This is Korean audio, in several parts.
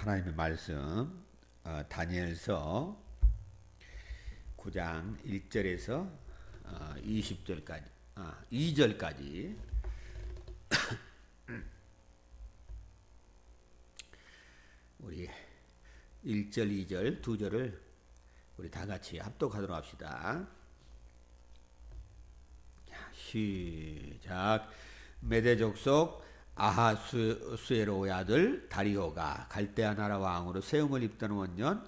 하나님의 말씀 다니엘서 9장 1절에서 20절까지 2절까지 우리 1절, 2절, 2절을 우리 다 같이 합독하도록 합시다. 시작. 메대 족속 아하수에로의 아들 다리오가 갈대아 나라 왕으로 세움을 입던 원년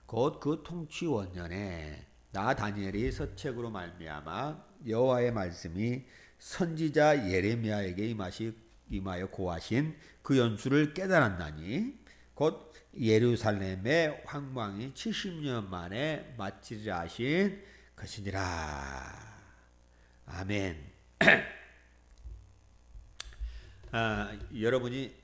곧 그 통치 원년에 나 다니엘이 서책으로 말미암아 여호와의 말씀이 선지자 예레미야에게 임하여 고하신 그 연수를 깨달았나니 곧 예루살렘의 황망이 70년 만에 마치리라 하신 것이니라. 아멘. 여러분이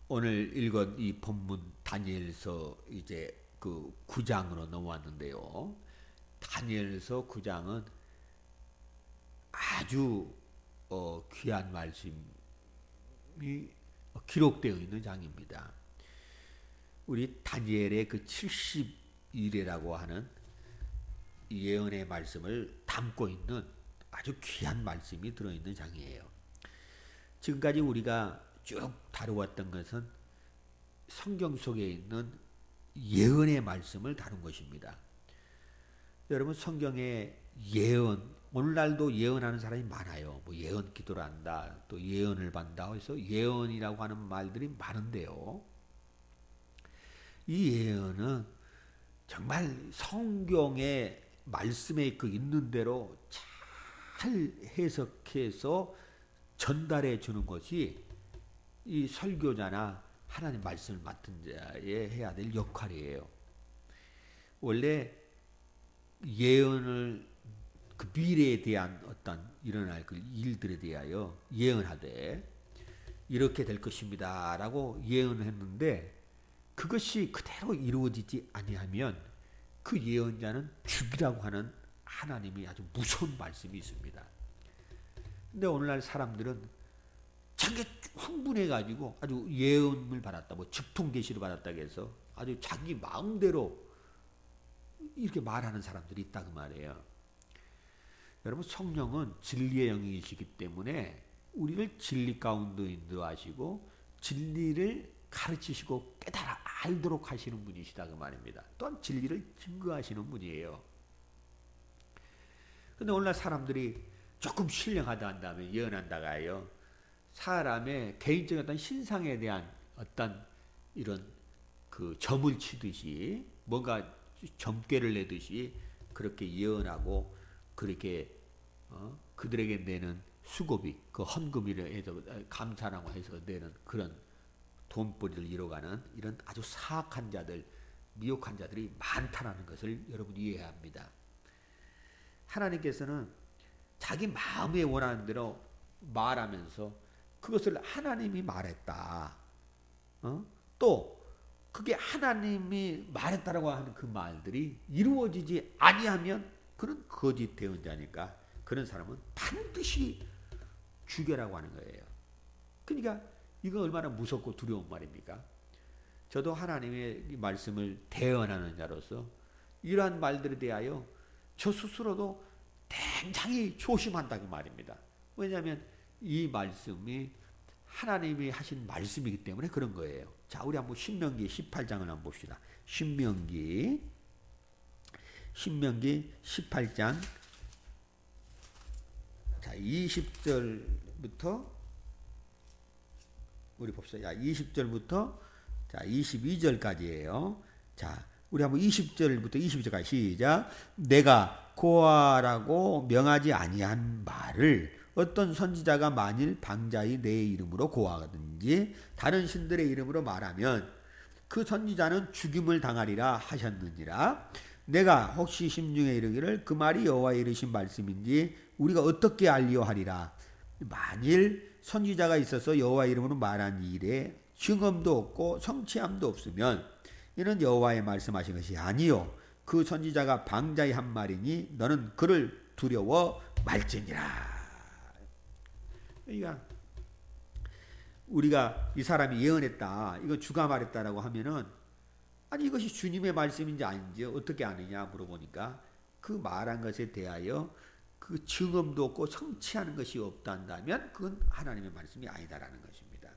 오늘 읽은 이 본문 다니엘서 이제 그 9장으로 넘어왔는데요. 다니엘서 9장은 아주 귀한 말씀이 기록되어 있는 장입니다. 우리 다니엘의 그 70일이라고 하는 예언의 말씀을 담고 있는 아주 귀한 말씀이 들어있는 장이에요. 지금까지 우리가 쭉 다루었던 것은 성경 속에 있는 예언의 말씀을 다룬 것입니다. 여러분, 성경의 예언, 오늘날도 예언하는 사람이 많아요. 뭐 예언 기도를 한다, 또 예언을 받는다 해서 예언이라고 하는 말들이 많은데요. 이 예언은 정말 성경의 말씀에 그 있는 대로 잘 해석해서 전달해 주는 것이 이 설교자나 하나님 말씀을 맡은 자의 해야 될 역할이에요. 원래 예언을 그 미래에 대한 어떤 일어날 그 일들에 대하여 예언하되 이렇게 될 것입니다 라고 예언했는데 그것이 그대로 이루어지지 아니하면 그 예언자는 죽이라고 하는 하나님이 아주 무서운 말씀이 있습니다. 근데 오늘날 사람들은 자기가 흥분해가지고 아주 예언을 받았다, 뭐 직통계시를 받았다고 해서 아주 자기 마음대로 이렇게 말하는 사람들이 있다 그 말이에요. 여러분, 성령은 진리의 영이시기 때문에 우리를 진리 가운데 인도하시고 진리를 가르치시고 깨달아 알도록 하시는 분이시다 그 말입니다. 또한 진리를 증거하시는 분이에요. 근데 오늘날 사람들이 조금 신령하다 한 다음에 예언한다가 해요. 사람의 개인적인 어떤 신상에 대한 어떤 이런 그 점을 치듯이 뭔가 점괘를 내듯이 그렇게 예언하고 그렇게 그들에게 내는 수고비, 그 헌금이라 해서 감사라고 해서 내는 그런 돈벌이를 이뤄가는 이런 아주 사악한 자들, 미혹한 자들이 많다는 것을 여러분이 이해해야 합니다. 하나님께서는 자기 마음에 원하는 대로 말하면서 그것을 하나님이 말했다. 또 그게 하나님이 말했다라고 하는 그 말들이 이루어지지 아니하면 그는 거짓 대언자니까 그런 사람은 반드시 죽여라고 하는 거예요. 그러니까 이거 얼마나 무섭고 두려운 말입니까? 저도 하나님의 말씀을 대언하는 자로서 이러한 말들에 대하여 저 스스로도 굉장히 조심한다 그 말입니다. 왜냐하면 이 말씀이 하나님이 하신 말씀이기 때문에 그런 거예요. 자, 우리 한번 신명기 18장을 한번 봅시다. 신명기 18장 자 20절부터 우리 봅시다. 20절부터 자 22절까지예요. 자, 우리 한번 20절부터 22절까지 시작. 내가 고하라고 명하지 아니한 말을 어떤 선지자가 만일 방자히 내 이름으로 고하든지 다른 신들의 이름으로 말하면 그 선지자는 죽임을 당하리라 하셨느니라. 내가 혹시 심중에 이르기를 그 말이 여호와의 이르신 말씀인지 우리가 어떻게 알리오 하리라. 만일 선지자가 있어서 여호와의 이름으로 말한 일에 증언도 없고 성취함도 없으면 이는 여호와의 말씀하신 것이 아니요 그 선지자가 방자히 한 말이니 너는 그를 두려워 말지니라. 그러니까 우리가 이 사람이 예언했다, 이거 주가 말했다라고 하면은 아니 이것이 주님의 말씀인지 아닌지 어떻게 아느냐 물어보니까 그 말한 것에 대하여 그 증언도 없고 성취하는 것이 없다 한다면 그건 하나님의 말씀이 아니다라는 것입니다.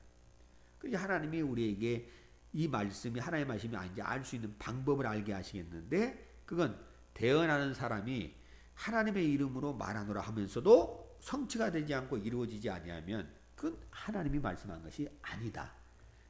그러니까 하나님이 우리에게 이 말씀이 하나님의 말씀이 아닌지 알 수 있는 방법을 알게 하시겠는데 그건 대언하는 사람이 하나님의 이름으로 말하노라 하면서도 성취가 되지 않고 이루어지지 아니하면 그건 하나님이 말씀한 것이 아니다.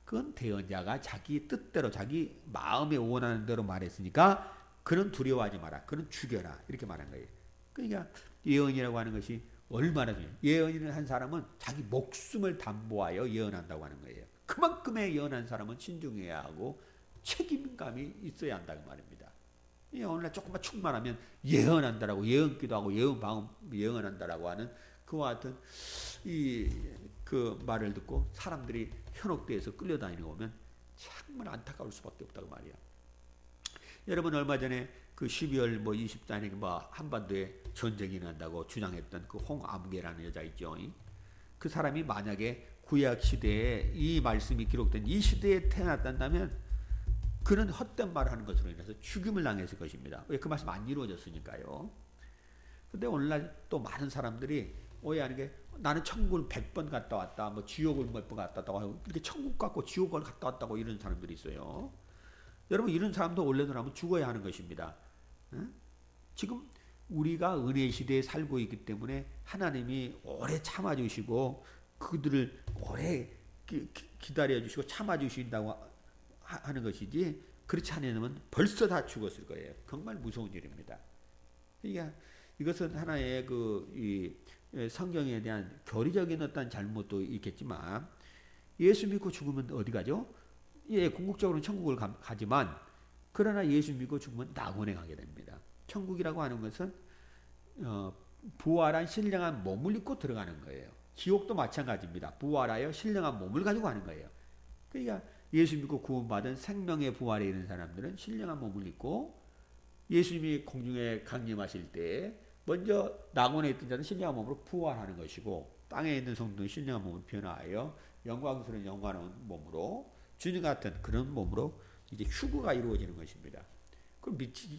그건 대언자가 자기 뜻대로 자기 마음에 원하는 대로 말했으니까 그는 두려워하지 마라. 그는 죽여라. 이렇게 말한 거예요. 그러니까 예언이라고 하는 것이 얼마나 중요해요. 예언을 한 사람은 자기 목숨을 담보하여 예언한다고 하는 거예요. 그만큼의 예언한 사람은 신중해야 하고 책임감이 있어야 한다고 말입니다. 오늘날 조금만 충만하면 예언한다라고 예언기도 하고 예언한다라고 하는 그와 같은 그 말을 듣고 사람들이 현혹돼서 끌려다니는 거 보면 정말 안타까울 수밖에 없다고 말이야. 여러분 얼마 전에 그 12월 20단에 한반도에 전쟁이 난다고 주장했던 그 홍암계라는 여자 있죠. 그 사람이 만약에 구약 시대에 이 말씀이 기록된 이 시대에 태어났다면 그는 헛된 말을 하는 것으로 인해서 죽임을 당했을 것입니다. 왜? 그 말씀 안 이루어졌으니까요. 근데 오늘날 또 많은 사람들이 오해하는 게 나는 천국을 100번 갔다 왔다, 지옥을 몇 번 갔다 왔다고 하고 이렇게 천국 갔고 지옥을 갔다 왔다고 이런 사람들이 있어요. 여러분 이런 사람도 원래대로 죽어야 하는 것입니다. 지금 우리가 은혜 시대에 살고 있기 때문에 하나님이 오래 참아주시고 그들을 오래 기다려주시고 참아주신다고 하는 것이지 그렇지 않으면 벌써 다 죽었을 거예요. 정말 무서운 일입니다. 그러니까 이것은 하나의 이 성경에 대한 교리적인 어떤 잘못도 있겠지만 예수 믿고 죽으면 어디 가죠? 예, 궁극적으로는 천국을 가지만 그러나 예수 믿고 죽으면 낙원에 가게 됩니다. 천국이라고 하는 것은 부활한 신령한 몸을 입고 들어가는 거예요. 지옥도 마찬가지입니다. 부활하여 신령한 몸을 가지고 가는 거예요. 그러니까 예수 믿고 구원받은 생명의 부활에 이르는 사람들은 신령한 몸을 입고 예수님이 공중에 강림하실 때 먼저 낙원에 있던 자는 신령한 몸으로 부활하는 것이고 땅에 있는 성도는 신령한 몸을 변화하여 영광스러운 영광스러운 몸으로 주님 같은 그런 몸으로 이제 휴거가 이루어지는 것입니다.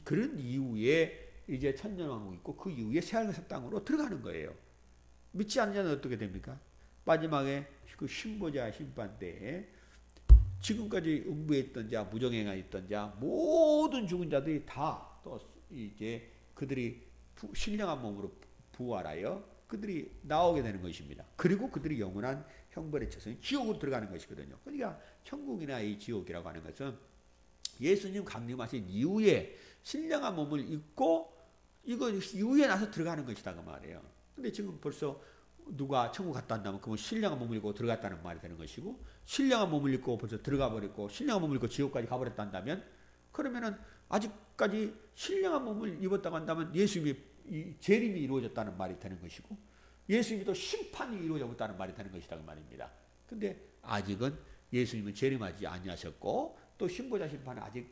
그런 이후에 이제 천년왕국 있고 그 이후에 새하늘과 새 땅으로 들어가는 거예요. 믿지 않는 자는 어떻게 됩니까? 마지막에 그 신보자 심판 때에 지금까지 음부했던 자, 무정행하였던 자, 모든 죽은 자들이 다 또 이제 그들이 신령한 몸으로 부활하여 그들이 나오게 되는 것입니다. 그리고 그들이 영원한 형벌에 처해서 지옥으로 들어가는 것이거든요. 그러니까 천국이나 이 지옥이라고 하는 것은 예수님 강림하신 이후에 신령한 몸을 입고 이거 이후에 나서 들어가는 것이다 그 말이에요. 근데 지금 벌써 누가 천국 갔다 온다면 그건 신령한 몸을 입고 들어갔다는 말이 되는 것이고 신령한 몸을 입고 벌써 들어가 버렸고 신령한 몸을 입고 지옥까지 가버렸다 한다면 그러면은 아직까지 신령한 몸을 입었다고 한다면 예수님이 재림이 이루어졌다는 말이 되는 것이고 예수님이 또 심판이 이루어졌다는 말이 되는 것이다 그 말입니다. 근데 아직은 예수님은 재림하지 아니하셨고 또 신보자 심판은 아직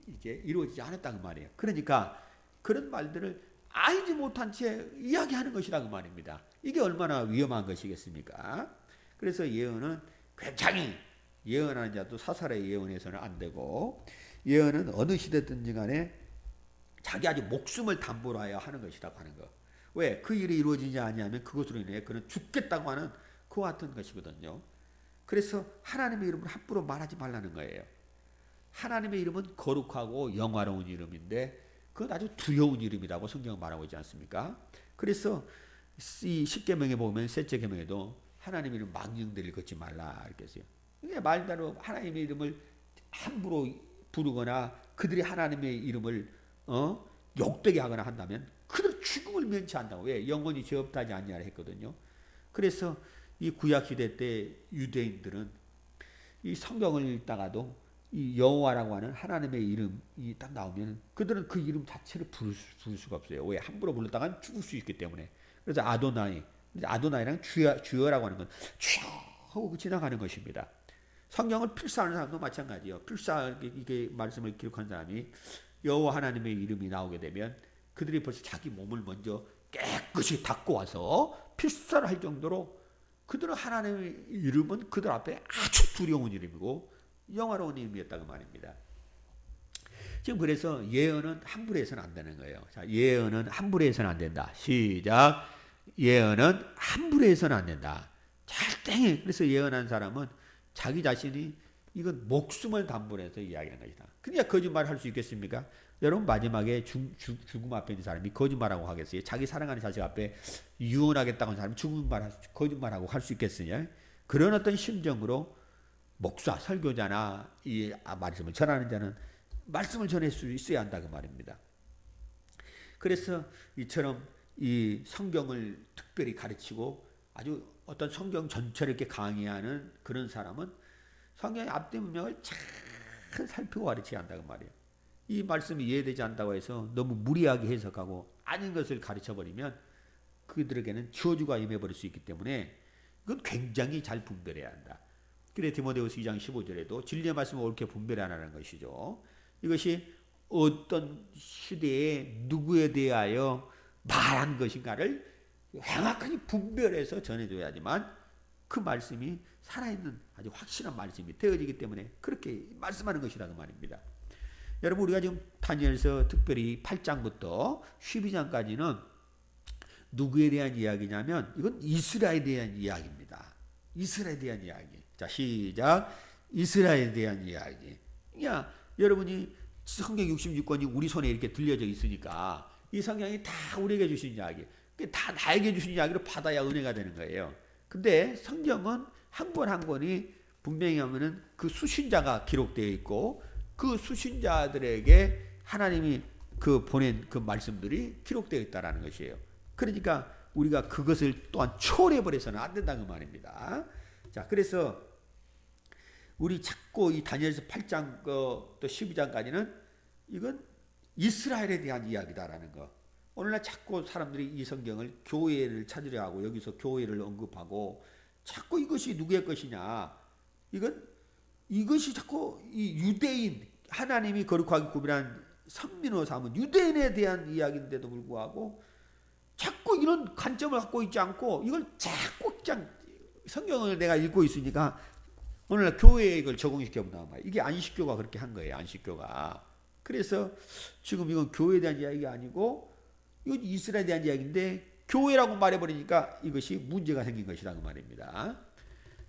이제 이루어지지 않았다 그 말이에요. 그러니까 그런 말들을 알지 못한 채 이야기하는 것이라 그 말입니다. 이게 얼마나 위험한 것이겠습니까? 그래서 예언은 굉장히 예언하는 자도 사살의 예언해서는 안 되고 예언은 어느 시대든지 간에 자기 아주 목숨을 담보로 하여 하는 것이라고 하는 거. 왜? 그 일이 이루어지지 아니하면 그것으로 인해 그는 죽겠다고 하는 그와 같은 것이거든요. 그래서 하나님의 이름을 함부로 말하지 말라는 거예요. 하나님의 이름은 거룩하고 영화로운 이름인데 그건 아주 두려운 이름이라고 성경은 말하고 있지 않습니까? 그래서 이 십계명에 보면 셋째 계명에도 하나님의 이름 망령들을 걷지 말라 이렇게 했어요. 말대로 하나님의 이름을 함부로 부르거나 그들이 하나님의 이름을 욕되게 하거나 한다면 그들 죽음을 면치한다고. 왜? 영원히 죄 없다지 아니하라 했거든요. 그래서 이 구약 시대 때 유대인들은 이 성경을 읽다가도 이 여호와라고 하는 하나님의 이름이 딱 나오면 그들은 그 이름 자체를 부를 수가 없어요. 왜? 함부로 불렀다간 죽을 수 있기 때문에. 그래서 아도나이랑 주여라고 하는 건 주여 하고 지나가는 것입니다. 성경을 필사하는 사람도 마찬가지예요. 필사하게 말씀을 기록한 사람이 여호와 하나님의 이름이 나오게 되면 그들이 벌써 자기 몸을 먼저 깨끗이 닦고 와서 필사를 할 정도로 그들은 하나님의 이름은 그들 앞에 아주 두려운 이름이고 영화로운 이름이었다고 말입니다. 지금 그래서 예언은 함부로 해서는 안 되는 거예요. 자, 예언은 함부로 해서는 안 된다. 시작. 예언은 함부로 해서는 안 된다. 절대. 그래서 예언한 사람은 자기 자신이 이건 목숨을 담보로 해서 이야기하는 것이다. 그러니까 거짓말 할 수 있겠습니까? 여러분 마지막에 죽음 앞에 있는 사람이 거짓말하고 하겠어요? 자기 사랑하는 자식 앞에 유언하겠다고 하는 사람이 거짓말하고 할 수 있겠으냐? 그런 어떤 심정으로 목사, 설교자나 이 말씀을 전하는 자는 말씀을 전할 수 있어야 한다 그 말입니다. 그래서 이처럼 이 성경을 특별히 가르치고 아주 어떤 성경 전체를 이렇게 강의하는 그런 사람은 성경의 앞뒤 문맥을 잘 살피고 가르쳐야 한다 그 말이에요. 이 말씀이 이해되지 않는다고 해서 너무 무리하게 해석하고 아닌 것을 가르쳐버리면 그들에게는 저주가 임해버릴 수 있기 때문에 이건 굉장히 잘 분별해야 한다. 그래 디모데후서 2장 15절에도 진리의 말씀을 옳게 분별하라는 것이죠. 이것이 어떤 시대에 누구에 대하여 말한 것인가를 정확하게 분별해서 전해줘야지만 그 말씀이 살아있는 아주 확실한 말씀이 되어지기 때문에 그렇게 말씀하는 것이라고 말입니다. 여러분 우리가 지금 다니엘서 특별히 8장부터 12장까지는 누구에 대한 이야기냐면 이건 이스라엘에 대한 이야기입니다. 이스라엘에 대한 이야기. 자 시작. 이스라엘에 대한 이야기. 야 여러분이 성경 66권이 우리 손에 이렇게 들려져 있으니까 이 성경이 다 우리에게 주신 이야기, 다 나에게 주신 이야기를 받아야 은혜가 되는 거예요. 근데 성경은 한 권 한 권이 분명히 하면은 그 수신자가 기록되어 있고 그 수신자들에게 하나님이 그 보낸 그 말씀들이 기록되어 있다라는 것이에요. 그러니까 우리가 그것을 또한 초월해버려서는 안 된다는 말입니다. 자, 그래서 우리 자꾸 이 다니엘서 8장 또 12장까지는 이건 이스라엘에 대한 이야기다라는 거. 오늘날 자꾸 사람들이 이 성경을 교회를 찾으려 하고 여기서 교회를 언급하고 자꾸 이것이 누구의 것이냐. 이것이 자꾸 이 유대인 하나님이 거룩하게 구별한 선민으로 삼은 유대인에 대한 이야기인데도 불구하고 자꾸 이런 관점을 갖고 있지 않고 이걸 자꾸 그냥 성경을 내가 읽고 있으니까 오늘날 교회에 이걸 적용시켜 본단 말이에요. 이게 안식교가 그렇게 한 거예요. 안식교가. 그래서 지금 이건 교회에 대한 이야기가 아니고 이건 이스라엘에 대한 이야기인데 교회라고 말해버리니까 이것이 문제가 생긴 것이라는 말입니다.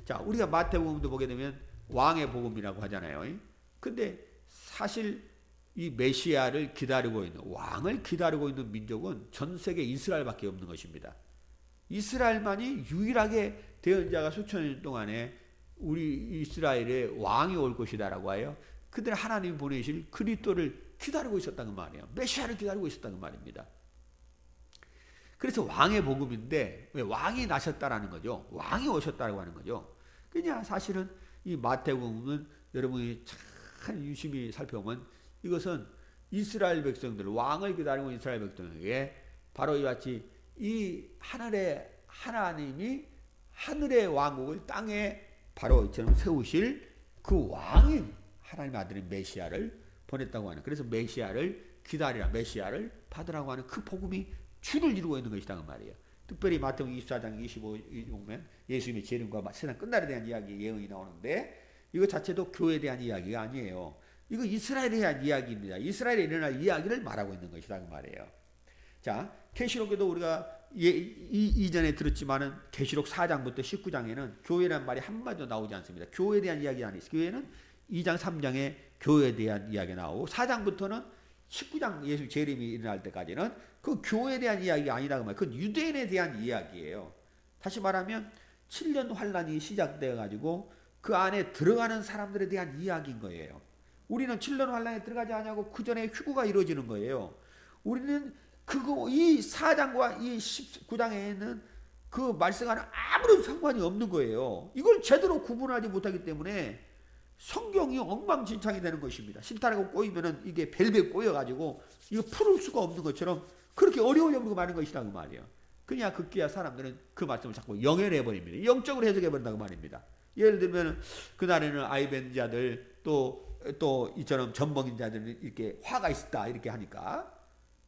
자, 우리가 마태복음도 보게 되면 왕의 복음이라고 하잖아요. 근데 사실 이 메시아를 기다리고 있는 왕을 기다리고 있는 민족은 전 세계 이스라엘밖에 없는 것입니다. 이스라엘만이 유일하게 대언자가 수천 년 동안에 우리 이스라엘의 왕이 올 것이다라고 해요. 그들 하나님이 보내실 그리스도를 기다리고 있었다는 말이에요. 메시아를 기다리고 있었다는 말입니다. 그래서 왕의 복음인데 왜 왕이 나셨다라는 거죠. 왕이 오셨다고 하는 거죠. 그냥 사실은 이 마태복음은 여러분이 참 유심히 살펴보면 이것은 이스라엘 백성들 왕을 기다리고 있는 이스라엘 백성에게 바로 이와 같이 이 하늘의 하나님이 하늘의 왕국을 땅에 바로 이처럼 세우실 그 왕인 하나님의 아들인 메시아를 보냈다고 하는, 그래서 메시아를 기다리라, 메시아를 받으라고 하는 그 복음이 주를 이루고 있는 것이다 그 말이에요. 특별히 마태복음 24장 25에 보면 예수님의 재림과 세상 끝날에 대한 이야기 예언이 나오는데 이거 자체도 교회에 대한 이야기가 아니에요. 이거 이스라엘에 대한 이야기입니다. 이스라엘에 일어날 이야기를 말하고 있는 것이다 그 말이에요. 자, 계시록에도 우리가 이전에 들었지만은 계시록 4장부터 19장에는 교회라는 말이 한마디도 나오지 않습니다. 교회에 대한 이야기 아니에요. 교회는 2장 3장에 교회에 대한 이야기가 나오고 4장부터는 19장 예수 재림이 일어날 때까지는 그 교회에 대한 이야기가 아니다 그 말이에요. 그건 유대인에 대한 이야기예요. 다시 말하면 7년 환란이 시작되어 가지고 그 안에 들어가는 사람들에 대한 이야기인 거예요. 우리는 7년 환란에 들어가지 않냐고 그 전에 휴거가 이루어지는 거예요. 우리는 그거 이 4장과 이 19장에는 그 말씀과는 아무런 상관이 없는 거예요. 이걸 제대로 구분하지 못하기 때문에 성경이 엉망진창이 되는 것입니다. 신탈하고 꼬이면은 이게 벨벳 꼬여가지고 이거 풀을 수가 없는 것처럼 그렇게 어려우려고 많은 것이라고 말이에요. 그냥 극기야 사람들은 그 말씀을 자꾸 영해내버립니다. 영적으로 해석해버린다고 말입니다. 예를 들면 그날에는 아이벤자들 또 이처럼 전범인자들은 이렇게 화가 있었다 이렇게 하니까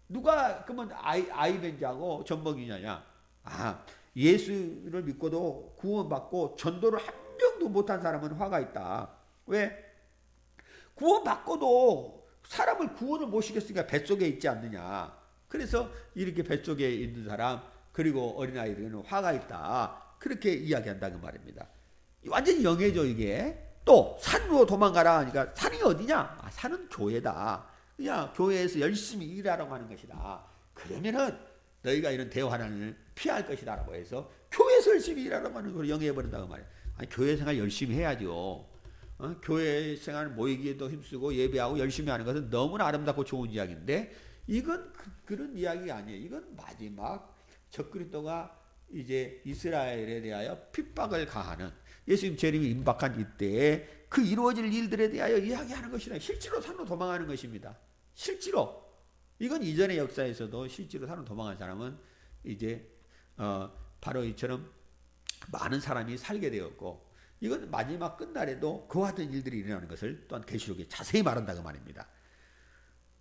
누가 그러면 아이벤자고 전범이냐냐? 아, 예수를 믿고도 구원받고 전도를 한 명도 못한 사람은 화가 있다. 왜? 구원받고도 사람을 구원을 못 시켰으니까 뱃속에 있지 않느냐. 그래서 이렇게 뱃속에 있는 사람 그리고 어린아이들은 화가 있다. 그렇게 이야기한다 그 말입니다. 완전히 영해죠 이게. 또 산으로 도망가라 하니까 산이 어디냐? 산은 교회다. 그냥 교회에서 열심히 일하라고 하는 것이다. 그러면은 너희가 이런 대환란을 피할 것이다 라고 해서 교회에서 열심히 일하라고 하는 걸 영해버린다고 말이에요. 아니, 교회 생활 열심히 해야죠. 교회 생활 모이기에도 힘쓰고 예배하고 열심히 하는 것은 너무나 아름답고 좋은 이야기인데 이건 그런 이야기가 아니에요. 이건 마지막 적그리스도가 이제 이스라엘에 대하여 핍박을 가하는 예수님 재림이 임박한 이때에 그 이루어질 일들에 대하여 이야기하는 것이라 실제로 산으로 도망하는 것입니다. 실제로 이건 이전의 역사에서도 실제로 산으로 도망한 사람은 이제 바로 이처럼 많은 사람이 살게 되었고 이건 마지막 끝날에도 그와 같은 일들이 일어나는 것을 또한 계시록에 자세히 말한다고 말입니다.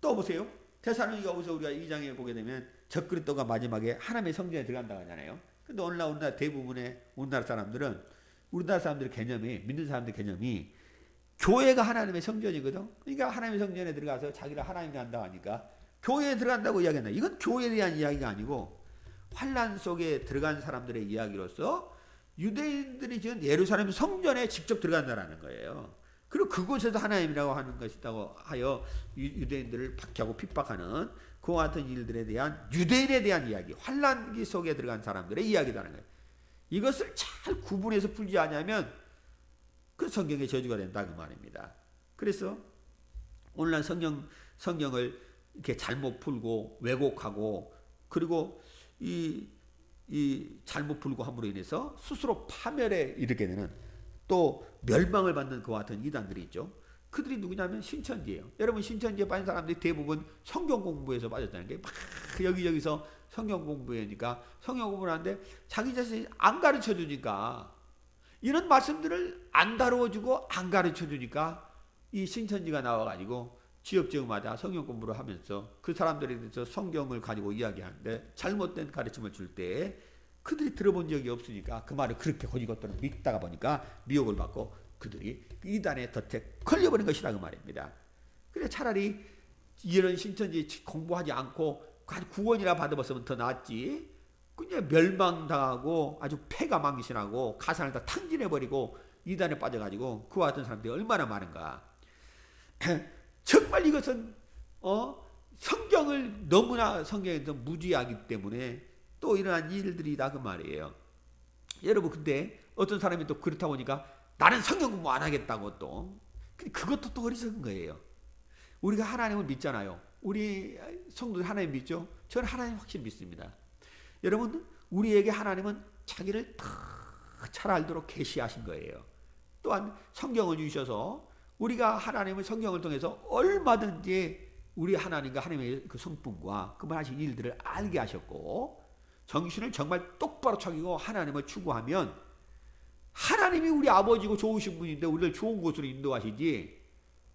또 보세요. 데살로니가후서 우리가 2장에 보게 되면 적그리스도가 마지막에 하나님의 성전에 들어간다고 하잖아요. 근데 오늘날 대부분의 우리나라 사람들의 개념이 믿는 사람들 개념이 교회가 하나님의 성전이거든. 그러니까 하나님의 성전에 들어가서 자기를 하나님이 한다고 하니까 교회에 들어간다고 이야기한다. 이건 교회에 대한 이야기가 아니고 환난 속에 들어간 사람들의 이야기로서 유대인들이 지은 예루살렘 성전에 직접 들어간다라는 거예요. 그리고 그곳에서 하나님이라고 하는 것이라고 하여 유대인들을 박해하고 핍박하는 그와 같은 일들에 대한 유대인에 대한 이야기, 환난기 속에 들어간 사람들의 이야기라는 거예요. 이것을 잘 구분해서 풀지 않으면 그 성경의 저주가 된다 그 말입니다. 그래서 오늘날 성경을 이렇게 잘못 풀고 왜곡하고 그리고 이 잘못 풀고 함으로 인해서 스스로 파멸에 이르게 되는 또 멸망을 받는 그와 같은 이단들이 있죠. 그들이 누구냐면 신천지예요. 여러분 신천지에 빠진 사람들이 대부분 성경 공부에서 빠졌다는 게 막 여기저기서 성경 공부하니까 성경 공부를 하는데 자기 자신이 안 가르쳐 주니까 이런 말씀들을 안 다루어주고 안 가르쳐 주니까 이 신천지가 나와가지고 지역지역마다 성경 공부를 하면서 그 사람들에 대해서 성경을 가지고 이야기하는데 잘못된 가르침을 줄 때 그들이 들어본 적이 없으니까 그 말을 그렇게 고지것대로 믿다가 보니까 미혹을 받고 그들이 이단의 덫에 걸려버린 것이라 그 말입니다. 그래 차라리 이런 신천지 공부하지 않고 구원이나 받아봤으면 더 낫지. 그냥 멸망당하고 아주 폐가 망신하고 가산을 다 탕진해버리고 이단에 빠져가지고 그와 같은 사람들이 얼마나 많은가. 정말 이것은 성경을 너무나 성경에서 무지하기 때문에 또 일어난 일들이다 그 말이에요. 여러분 근데 어떤 사람이 또 그렇다 보니까 나는 성경 공부 안 하겠다고 또 그것도 또 어리석은 거예요. 우리가 하나님을 믿잖아요. 우리 성도들 하나님 믿죠? 저는 하나님 확실히 믿습니다. 여러분 우리에게 하나님은 자기를 다 잘 알도록 계시하신 거예요. 또한 성경을 주셔서 우리가 하나님의 성경을 통해서 얼마든지 우리 하나님과 하나님의 그 성품과 그분 하신 일들을 알게 하셨고 정신을 정말 똑바로 차리고 하나님을 추구하면 하나님이 우리 아버지고 좋으신 분인데 우리를 좋은 곳으로 인도하시지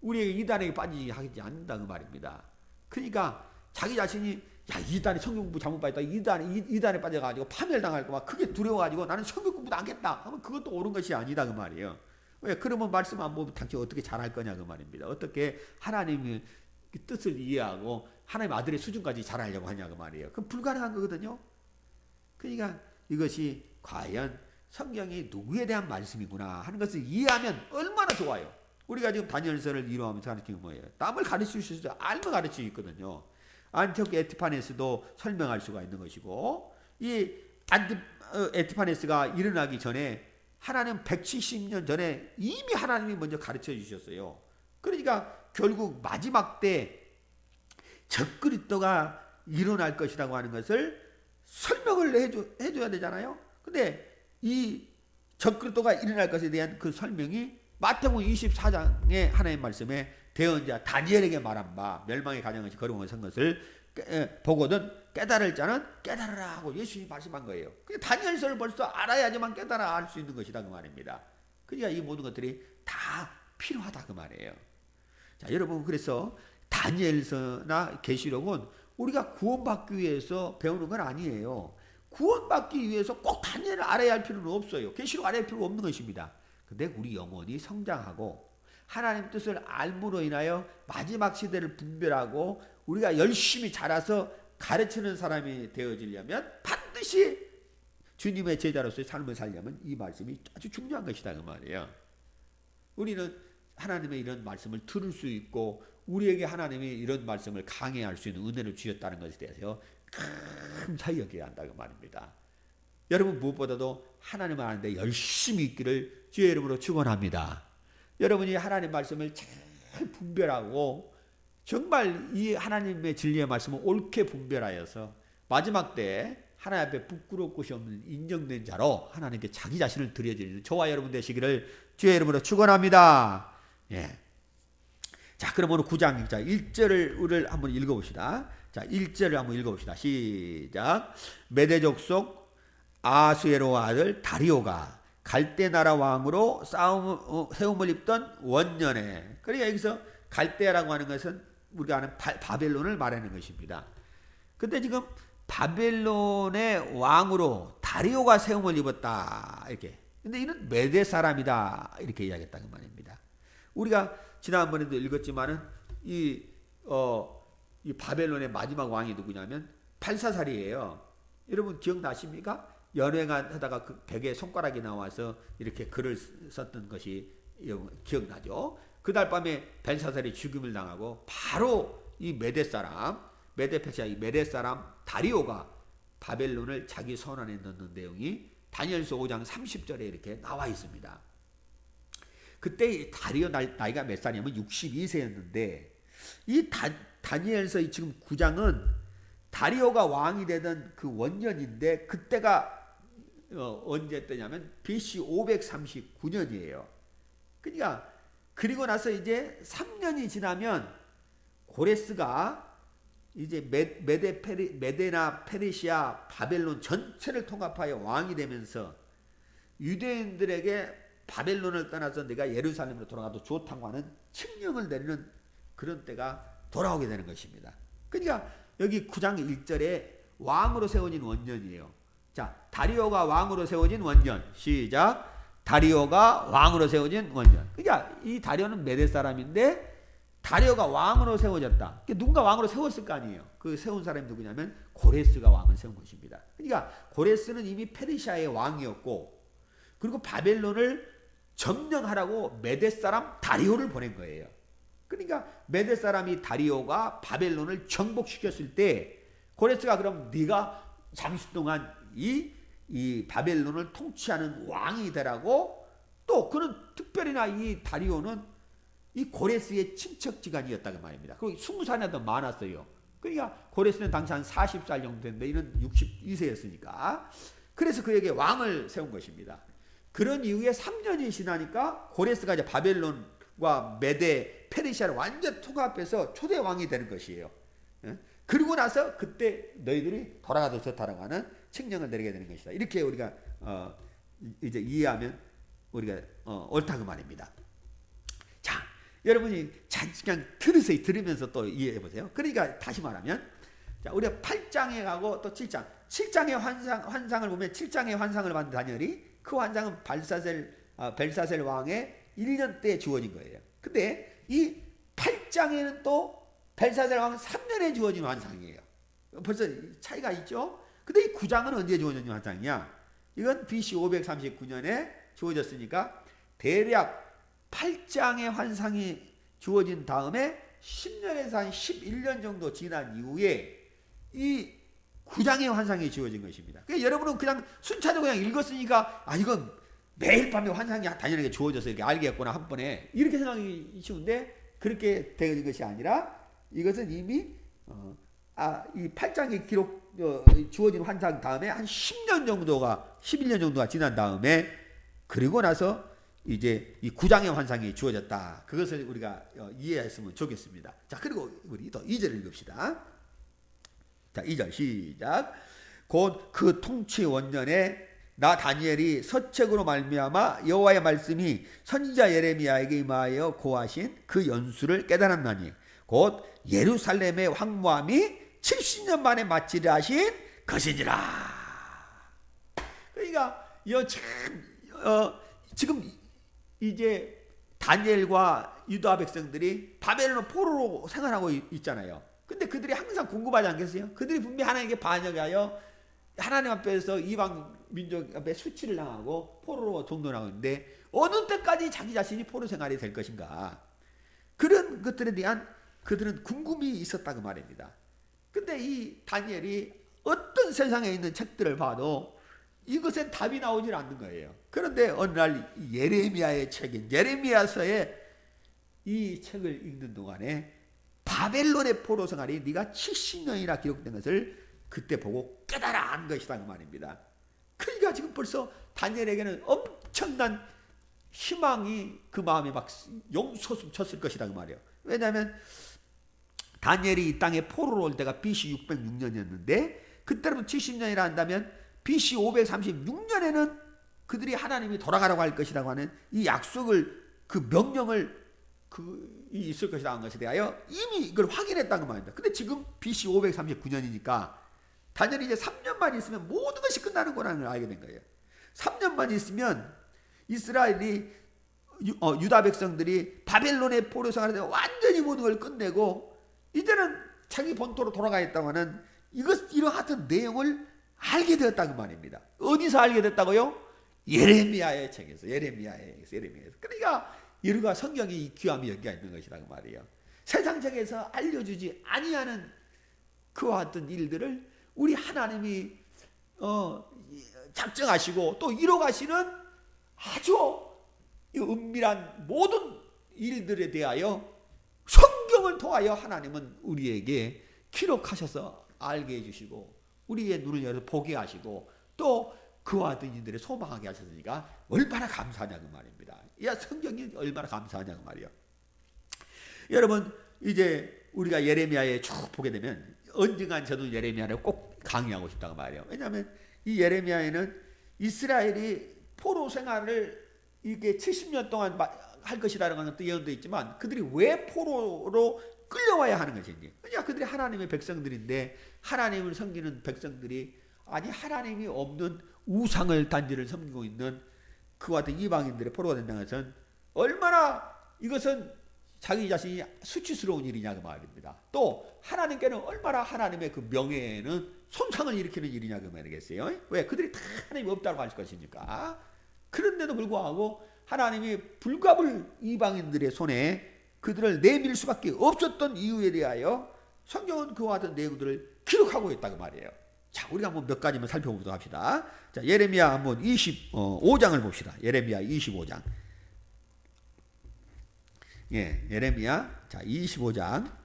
우리에게 이단에게 빠지지 하지 않는다 그 말입니다. 그러니까 자기 자신이 이단에 성경 공부 잘못 받았다 이단에 빠져가지고 파멸당할까 봐 그게 두려워가지고 나는 성경 공부도 안 하겠다 하면 그것도 옳은 것이 아니다 그 말이에요. 왜? 그러면 말씀 안 보면 당신 어떻게 잘할 거냐 그 말입니다. 어떻게 하나님의 뜻을 이해하고 하나님 아들의 수준까지 잘하려고 하냐 그 말이에요. 그건 불가능한 거거든요. 그러니까 이것이 과연 성경이 누구에 대한 말씀이구나 하는 것을 이해하면 얼마나 좋아요. 우리가 지금 다니엘서를 이루어가면서 가르치는 거예요. 남을 가르칠 수 있어요. 알면 가르칠 수 있거든요. 안티오크 에티파네스도 설명할 수가 있는 것이고 이 에티파네스가 일어나기 전에 하나님 170년 전에 이미 하나님이 먼저 가르쳐 주셨어요. 그러니까 결국 마지막 때 적그리스도가 일어날 것이라고 하는 것을 설명을 해줘야 되잖아요. 근데 이 적그리스도가 일어날 것에 대한 그 설명이 마태복음 24장의 하나님의 말씀에 대언자 다니엘에게 말한 바 멸망의 가정을 거룩한 선 것을 보거든 깨달을 자는 깨달으라 하고 예수님이 말씀한 거예요. 다니엘서를 벌써 알아야지만 깨달아 알 수 있는 것이다 그 말입니다. 그러니까 이 모든 것들이 다 필요하다 그 말이에요. 자 여러분 그래서 다니엘서나 계시록은 우리가 구원받기 위해서 배우는 건 아니에요. 구원받기 위해서 꼭 다니엘을 알아야 할 필요는 없어요. 계시록 알아야 할 필요가 없는 것입니다. 근데 우리 영혼이 성장하고 하나님 뜻을 알므로 인하여 마지막 시대를 분별하고 우리가 열심히 자라서 가르치는 사람이 되어지려면 반드시 주님의 제자로서의 삶을 살려면 이 말씀이 아주 중요한 것이다 그 말이에요. 우리는 하나님의 이런 말씀을 들을 수 있고 우리에게 하나님이 이런 말씀을 강해할 수 있는 은혜를 주셨다는 것에 대해서 감사히 여겨야 한다 그 말입니다. 여러분 무엇보다도 하나님을 아는데 열심히 있기를 주의 이름으로 축원합니다. 여러분이 하나님 말씀을 잘 분별하고 정말 이 하나님의 진리의 말씀을 옳게 분별하여서 마지막 때 하나님 앞에 부끄러울 것이 없는 인정된 자로 하나님께 자기 자신을 드려드리는 저와 여러분 되시기를 주의 이름으로 축원합니다. 예. 자, 그럼 오늘 9장 1절을 한번 읽어봅시다. 자, 1절을 한번 읽어봅시다. 시작. 메대 족속 아수에로 아들 다리오가 갈대 나라 왕으로 세움을 입던 원년에. 그러니까 여기서 갈대라고 하는 것은 우리가 아는 바벨론을 말하는 것입니다. 근데 지금 바벨론의 왕으로 다리오가 세움을 입었다 이렇게. 근데 이는 메대 사람이다 이렇게 이야기했다는 말입니다. 우리가 지난번에도 읽었지만은 이 바벨론의 마지막 왕이 누구냐면 벨사살이에요. 여러분 기억나십니까? 연행하다가 그 벽에 손가락이 나와서 이렇게 글을 썼던 것이 기억나죠? 그날 밤에 벨사살이 죽임을 당하고 바로 이 메대 사람, 메대 페르시아 이 메대 사람 다리오가 바벨론을 자기 손 안에 넣는 내용이 다니엘서 5장 30절에 이렇게 나와 있습니다. 그때 다리오 나이가 몇 살이냐면 62세였는데 이 다니엘서 지금 9장은 다리오가 왕이 되던 그 원년인데 그때가 언제 때냐면 BC 539년이에요. 그러니까 그리고 나서 이제 3년이 지나면 고레스가 이제 메데나 페르시아 바벨론 전체를 통합하여 왕이 되면서 유대인들에게 바벨론을 떠나서 내가 예루살렘으로 돌아가도 좋다고 하는 칙령을 내리는 그런 때가 돌아오게 되는 것입니다. 그러니까 여기 9장 1절에 왕으로 세워진 원년이에요. 자, 다리오가 왕으로 세워진 원년. 시작. 다리오가 왕으로 세워진 원년. 그러니까 이 다리오는 메대 사람인데 다리오가 왕으로 세워졌다. 누군가 왕으로 세웠을 거 아니에요. 그 세운 사람이 누구냐면 고레스가 왕을 세운 것입니다. 그러니까 고레스는 이미 페르시아의 왕이었고 그리고 바벨론을 점령하라고 메대 사람 다리오를 보낸 거예요. 그러니까 메대 사람이 다리오가 바벨론을 정복시켰을 때 고레스가 그럼 네가 잠시 동안 이 바벨론을 통치하는 왕이 되라고 또 그는 특별히나 이 다리오는 이 고레스의 친척지간이었다고 말입니다. 그리고 20살이나 더 많았어요. 그러니까 고레스는 당시 한 40살 정도 됐는데 이는 62세였으니까 그래서 그에게 왕을 세운 것입니다. 그런 이후에 3년이 지나니까 고레스가 이제 바벨론과 메대, 페르시아를 완전 통합해서 초대 왕이 되는 것이에요. 그리고 나서 그때 너희들이 돌아가도 좋다라고 하는 칙령을 내리게 되는 것이다. 이렇게 우리가 이제 이해하면 우리가 옳다고 말입니다. 자, 여러분이 그냥 들으면서 또 이해해 보세요. 그러니까 다시 말하면 자, 우리가 8장에 가고 또 7장. 7장의 환상을 보면 7장의 환상을 받은 다니엘이 그 환상은 벨사셀 왕의 1년 때 주어진 거예요. 근데 이 8장에는 또 벨사셀 왕 3년에 주어진 환상이에요. 벌써 차이가 있죠? 근데 이 9장은 언제 주어진 환상이냐? 이건 BC 539년에 주어졌으니까 대략 8장의 환상이 주어진 다음에 10년에서 한 11년 정도 지난 이후에 이 9장의 환상이 주어진 것입니다. 그러니까 여러분은 그냥 순차적으로 그냥 읽었으니까 이건 매일 밤에 환상이 다니엘에게 주어져서 이렇게 알겠구나 한 번에 이렇게 생각이 쉬운데 그렇게 된 것이 아니라 이것은 이미 이 8장의 기록 주어진 환상 다음에 한 10년 정도가 11년 정도가 지난 다음에 그리고 나서 이제 이 9장의 환상이 주어졌다. 그것을 우리가 이해했으면 좋겠습니다. 자, 그리고 우리 또 2절 읽읍시다. 자, 2절 시작. 곧 그 통치 원년에 나 다니엘이 서책으로 말미암아 여호와의 말씀이 선지자 예레미야에게 임하여 고하신 그 연수를 깨달았나니 곧 예루살렘의 황무함이 70년 만에 마치려 하신 것이니라. 그러니까 지금 이제 다니엘과 유다 백성들이 바벨론 포로로 생활하고 있잖아요. 근데 그들이 항상 궁금하지 않겠어요? 그들이 분명히 하나님께 반역하여 하나님 앞에서 이방 민족 앞에 수치를 당하고 포로로 종노하고 있는데 어느 때까지 자기 자신이 포로 생활이 될 것인가? 그런 것들에 대한 그들은 궁금이 있었다고 말입니다. 근데 이 다니엘이 어떤 세상에 있는 책들을 봐도 이것엔 답이 나오질 않는 거예요. 그런데 어느 날 예레미야의 책인 예레미야서의 이 책을 읽는 동안에 바벨론의 포로 생활이 네가 70년이나 기록된 것을 그때 보고 깨달아 안 것이다 그 말입니다. 그러니까 지금 벌써 다니엘에게는 엄청난 희망이 그 마음에 막 용솟음 쳤을 것이다 그 말이에요. 왜냐하면 다니엘이 이 땅에 포로로 올 때가 BC 606년이었는데 그때부터 70년이라 한다면 BC 536년에는 그들이 하나님이 돌아가라고 할 것이라고 하는 이 약속을 그 명령을 있을 것이라고 한 것에 대하여 이미 이걸 확인했다는 말입니다. 근데 지금 BC 539년이니까 다니엘이 이제 3년만 있으면 모든 것이 끝나는 거라는 걸 알게 된 거예요. 3년만 있으면 이스라엘이 유다 백성들이 바벨론의 포로 생활에서 완전히 모든 걸 끝내고 이제는 자기 본토로 돌아가겠다고 하는 이러한 내용을 알게 되었다고 말입니다. 어디서 알게 됐다고요? 예레미야의 책에서. 예레미야에서. 그러니까 이루가 성경이 귀함이 여기가 있는 것이라고 말이에요. 세상책에서 알려주지 아니하는 그와 같은 일들을 우리 하나님이 작정하시고 또 이뤄가시는 아주 은밀한 모든 일들에 대하여 성경을 통하여 하나님은 우리에게 기록하셔서 알게 해주시고 우리의 눈을 열어서 보게 하시고 또 그와 같은 이들의 소망하게 하셨으니까 얼마나 감사하냐고 말입니다. 야, 성경이 얼마나 감사하냐고 말이에요. 여러분 이제 우리가 예레미야에 쭉 보게 되면 언젠간 저도 예레미야를 꼭 강의하고 싶다고 말이에요. 왜냐하면 이 예레미야에는 이스라엘이 포로 생활을 이게 70년 동안 할 것이라는 것도 예언되어 있지만 그들이 왜 포로로 끌려와야 하는 것인지. 그러니까 그들이 하나님의 백성들인데 하나님을 섬기는 백성들이 아니 하나님이 없는 우상을 단지를 섬기고 있는 그와 같은 이방인들의 포로가 된다는 것은 얼마나 이것은 자기 자신이 수치스러운 일이냐 그 말입니다. 또 하나님께는 얼마나 하나님의 그 명예에는 손상을 일으키는 일이냐 그 말이겠어요. 왜? 그들이 다 하나님이 없다고 할 것이니까. 그런데도 불구하고 하나님이 불갑을 이방인들의 손에 그들을 내밀 수밖에 없었던 이유에 대하여 성경은 그와 같은 내용들을 기록하고 있다고 말이에요. 자, 우리가 한번 몇 가지만 살펴보도록 합시다. 자, 예레미야 한번 25장을 봅시다. 예레미야 25장. 예, 예레미야 자 25장.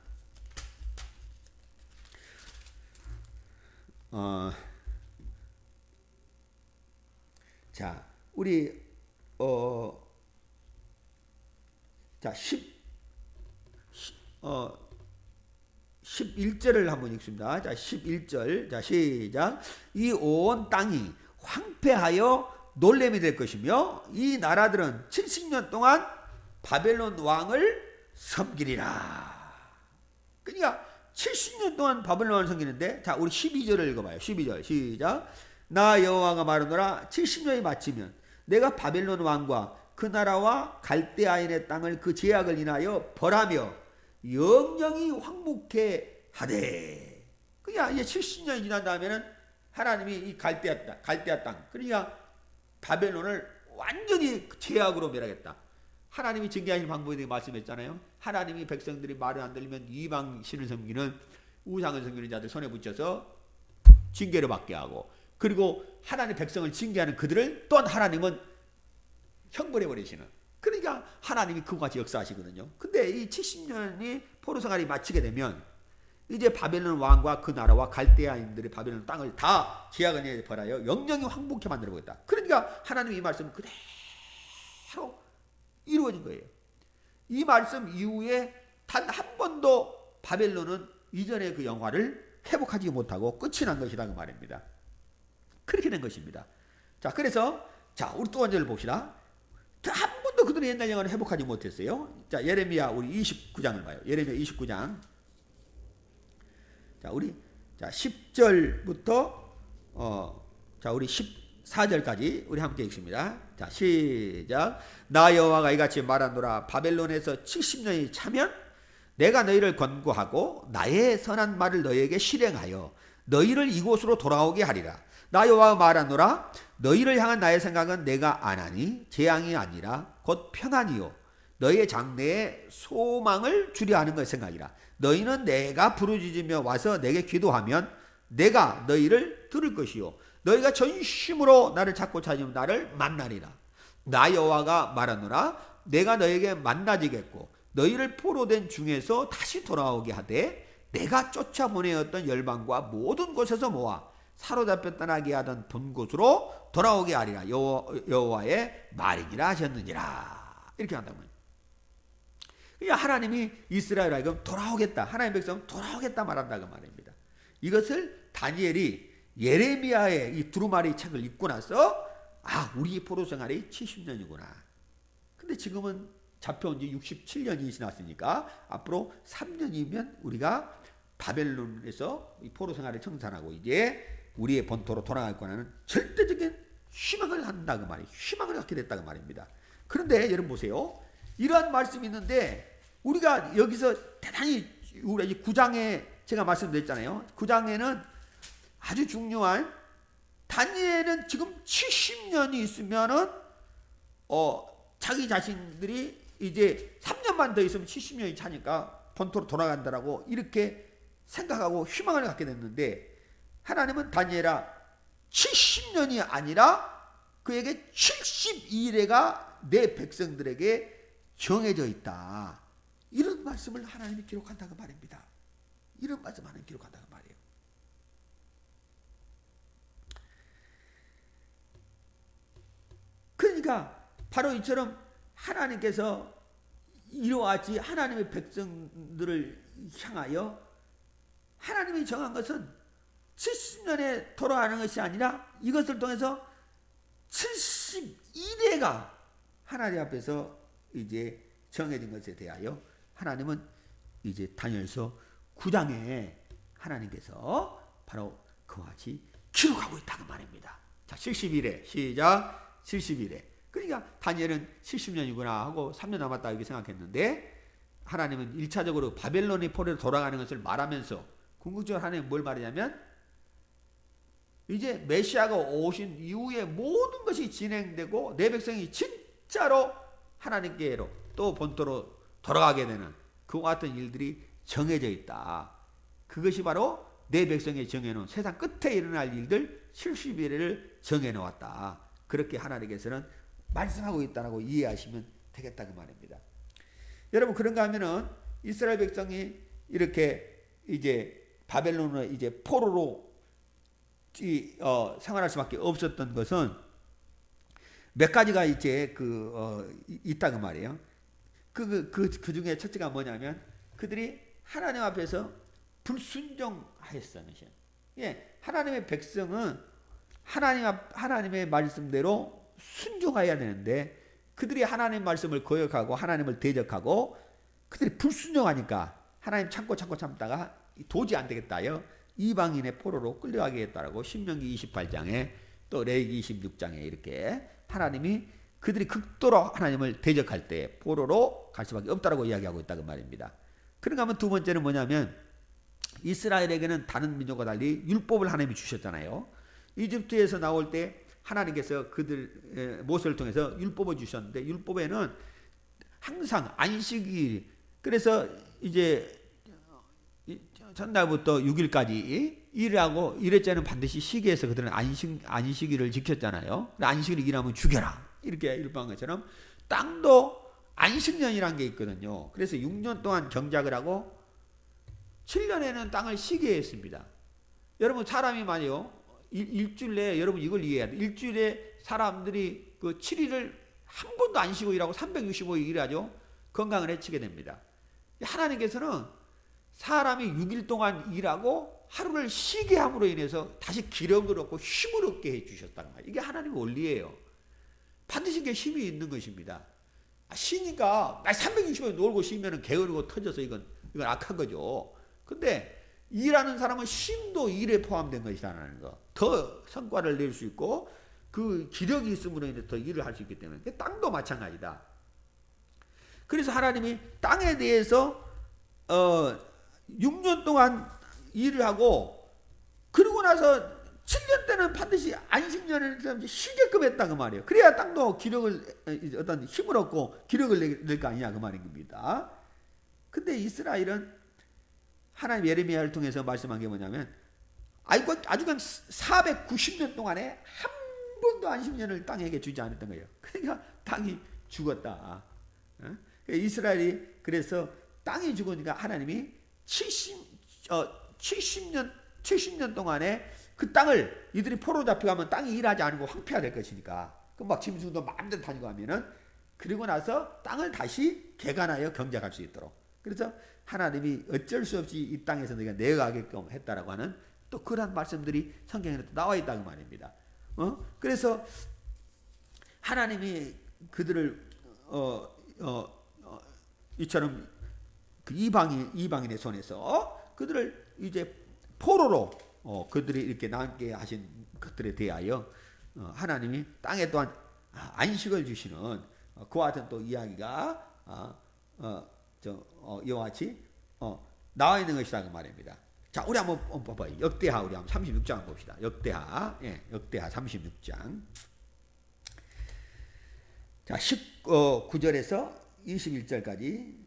자, 우리 자 11절을 한번 읽습니다. 자, 11절. 자, 시작. 이 온 땅이 황폐하여 놀램이 될 것이며 이 나라들은 70년 동안 바벨론 왕을 섬기리라. 그러니까 70년 동안 바벨론 왕을 섬기는데 자, 우리 12절을 읽어봐요. 12절. 시작. 나 여호와가 말하노라 70년이 마치면 내가 바벨론 왕과 그 나라와 갈대아인의 땅을 그 제약을 인하여 벌하며 영영이 황무케 하되. 그러니까 이제 70년이 지난 다음에는 하나님이 이 갈대아 땅 그러니까 바벨론을 완전히 제약으로 멸하겠다. 하나님이 징계하시는 방법에 대해 말씀했잖아요. 하나님이 백성들이 말을 안 들으면 이방 신을 섬기는 우상을 섬기는 자들 손에 붙여서 징계를 받게 하고 그리고 하나님 백성을 징계하는 그들을 또한 하나님은 형벌해 버리시는. 그러니까 하나님이 그와 같이 역사하시거든요. 근데 이 70년이 포로 생활이 마치게 되면 이제 바벨론 왕과 그 나라와 갈대아인들의 바벨론 땅을 다 제약을 벌하여 영영이 황무케 만들어 보겠다. 그러니까 하나님이 이 말씀은 그대로 이루어진 거예요. 이 말씀 이후에 단 한 번도 바벨론은 이전의 그 영화를 회복하지 못하고 끝이 난 것이다 그 말입니다. 그렇게 된 것입니다. 자, 그래서 자, 우리 또 번째를 봅시다. 한 번도 그들의 옛날 영화를 회복하지 못했어요. 자, 예레미야 우리 29장을 봐요. 예레미야 29장. 자, 우리 자 10절부터 자, 우리 4절까지 우리 함께 읽습니다. 자, 시작. 나 여호와가 이같이 말하노라. 바벨론에서 70년이 차면 내가 너희를 권고하고 나의 선한 말을 너희에게 실행하여 너희를 이곳으로 돌아오게 하리라. 나 여호와가 말하노라. 너희를 향한 나의 생각은 내가 안 하니 재앙이 아니라 곧 평안이요 너희의 장래에 소망을 주려 하는 것의 생각이라. 너희는 내가 부르짖으며 와서 내게 기도하면 내가 너희를 들을 것이요 너희가 전심으로 나를 찾고 찾으면 나를 만나리라. 나 여호와가 말하노라. 내가 너희에게 만나지겠고 너희를 포로된 중에서 다시 돌아오게 하되 내가 쫓아보내었던 열방과 모든 곳에서 모아 사로잡혀 떠나게 하던 본 곳으로 돌아오게 하리라. 여호와의 말이니라 하셨느니라. 이렇게 한다면 하나님이 이스라엘 하여금 돌아오겠다. 하나님의 백성 돌아오겠다 말한다고 말입니다. 이것을 다니엘이 예레미야의 이 두루마리 책을 읽고 나서 우리 포로 생활이 70년이구나. 근데 지금은 잡혀온 지 67년이 지났으니까 앞으로 3년이면 우리가 바벨론에서 이 포로 생활을 청산하고 이제 우리의 본토로 돌아갈 거라는 절대적인 희망을 한다고 말이에요. 희망을 갖게 됐다고 말입니다. 그런데 여러분 보세요. 이러한 말씀이 있는데 우리가 여기서 대단히 우리 9장에 제가 말씀드렸잖아요. 9장에는 아주 중요한 다니엘은 지금 70년이 있으면은 자기 자신들이 이제 3년만 더 있으면 70년이 차니까 본토로 돌아간다라고 이렇게 생각하고 희망을 갖게 됐는데 하나님은 다니엘아 70년이 아니라 그에게 72일에가 내 백성들에게 정해져 있다. 이런 말씀을 하나님이 기록한다고 말입니다. 이런 말씀 하나님 기록한다고 말이에요. 그러니까 바로 이처럼 하나님께서 이러하지 하나님의 백성들을 향하여 하나님이 정한 것은 70년에 돌아가는 것이 아니라 이것을 통해서 72대가 하나님 앞에서 이제 정해진 것에 대하여 하나님은 이제 다니엘서 9장에 하나님께서 바로 그와 같이 기록하고 있다는 말입니다. 자, 70일에 시작. 70일에. 그러니까 다니엘은 70년이구나 하고 3년 남았다 이렇게 생각했는데 하나님은 1차적으로 바벨론의 포로로 돌아가는 것을 말하면서 궁극적으로 하나님은 뭘 말하냐면 이제 메시아가 오신 이후에 모든 것이 진행되고 내 백성이 진짜로 하나님께로 또 본토로 돌아가게 되는 그와 같은 일들이 정해져 있다. 그것이 바로 내 백성이 정해놓은 세상 끝에 일어날 일들 70일을 정해놓았다. 그렇게 하나님께서는 말씀하고 있다고 이해하시면 되겠다 그 말입니다. 여러분 그런가 하면은 이스라엘 백성이 이렇게 이제 바벨론을 이제 포로로 생활할 수밖에 없었던 것은 몇 가지가 이제 있다 그 말이에요. 그 중에 첫째가 뭐냐면 그들이 하나님 앞에서 불순종하였어요. 예, 하나님의 백성은 하나님의 말씀대로 순종해야 되는데 그들이 하나님의 말씀을 거역하고 하나님을 대적하고 그들이 불순종하니까 하나님 참다가 도저히 안 되겠다요. 이방인의 포로로 끌려가겠다라고 신명기 28장에 또 레위기 26장에 이렇게 하나님이 그들이 극도로 하나님을 대적할 때 포로로 갈 수밖에 없다라고 이야기하고 있다고 말입니다. 그런가 하면 두 번째는 뭐냐면 이스라엘에게는 다른 민족과 달리 율법을 하나님이 주셨잖아요. 이집트에서 나올 때 하나님께서 그들 모세를 통해서 율법을 주셨는데 율법에는 항상 안식일 그래서 이제 전날부터 6일까지 일하고 일했자는 반드시 시기에서 그들은 안식일을 지켰잖아요. 안식일을 일하면 죽여라 이렇게 율법한 것처럼 땅도 안식년이라는 게 있거든요. 그래서 6년 동안 경작을 하고 7년에는 땅을 쉬게 했습니다. 여러분 사람이 말이요 일주일 내에 여러분 이걸 이해해야 돼요. 일주일에 사람들이 그 7일을 한 번도 안 쉬고 일하고 365일 일하죠. 건강을 해치게 됩니다. 하나님께서는 사람이 6일 동안 일하고 하루를 쉬게 함으로 인해서 다시 기력을 얻고 힘을 얻게 해주셨단 말이에요. 이게 하나님의 원리예요. 반드시 이게 힘이 있는 것입니다. 쉬니까 365일 놀고 쉬면 게으르고 터져서 이건 악한 거죠. 근데 일하는 사람은 쉼도 일에 포함된 것이라는 거. 더 성과를 낼 수 있고 그 기력이 있음으로 인해서 더 일을 할 수 있기 때문에 땅도 마찬가지다. 그래서 하나님이 땅에 대해서 6년 동안 일을 하고 그러고 나서 7년 때는 반드시 안식년을 쉬게끔 했다 그 말이에요. 그래야 땅도 기력을 어떤 힘을 얻고 기력을 낼 거 아니냐 그 말인 겁니다. 근데 이스라엘은 하나님 예레미야를 통해서 말씀한 게 뭐냐면 아주 그냥 490년 동안에 한 번도 안식년을 땅에게 주지 않았던 거예요. 그러니까 땅이 죽었다. 이스라엘이 그래서 땅이 죽으니까 하나님이 70년 동안에 그 땅을 이들이 포로 잡혀가면 땅이 일하지 않고 황폐화 될 것이니까 그 막 짐승도 마음대로 다니고 하면은 그리고 나서 땅을 다시 개간하여 경작할 수 있도록 그래서 하나님이 어쩔 수 없이 이 땅에서 내가 내어가게끔 했다라고 하는 또 그런 말씀들이 성경에 나와 있다고 말입니다. 그래서 하나님이 그들을 이처럼 그 이방인의 손에서 그들을 이제 포로로 그들이 이렇게 남게 하신 것들에 대하여 하나님이 땅에 또한 안식을 주시는 그와 같은 또 이야기가 이와 같이 나와 있는 것이다 그 말입니다. 자, 우리 한번 봐봐요. 역대하 우리 한번 36장 봅시다. 역대하 36장. 자, 19절에서 21절까지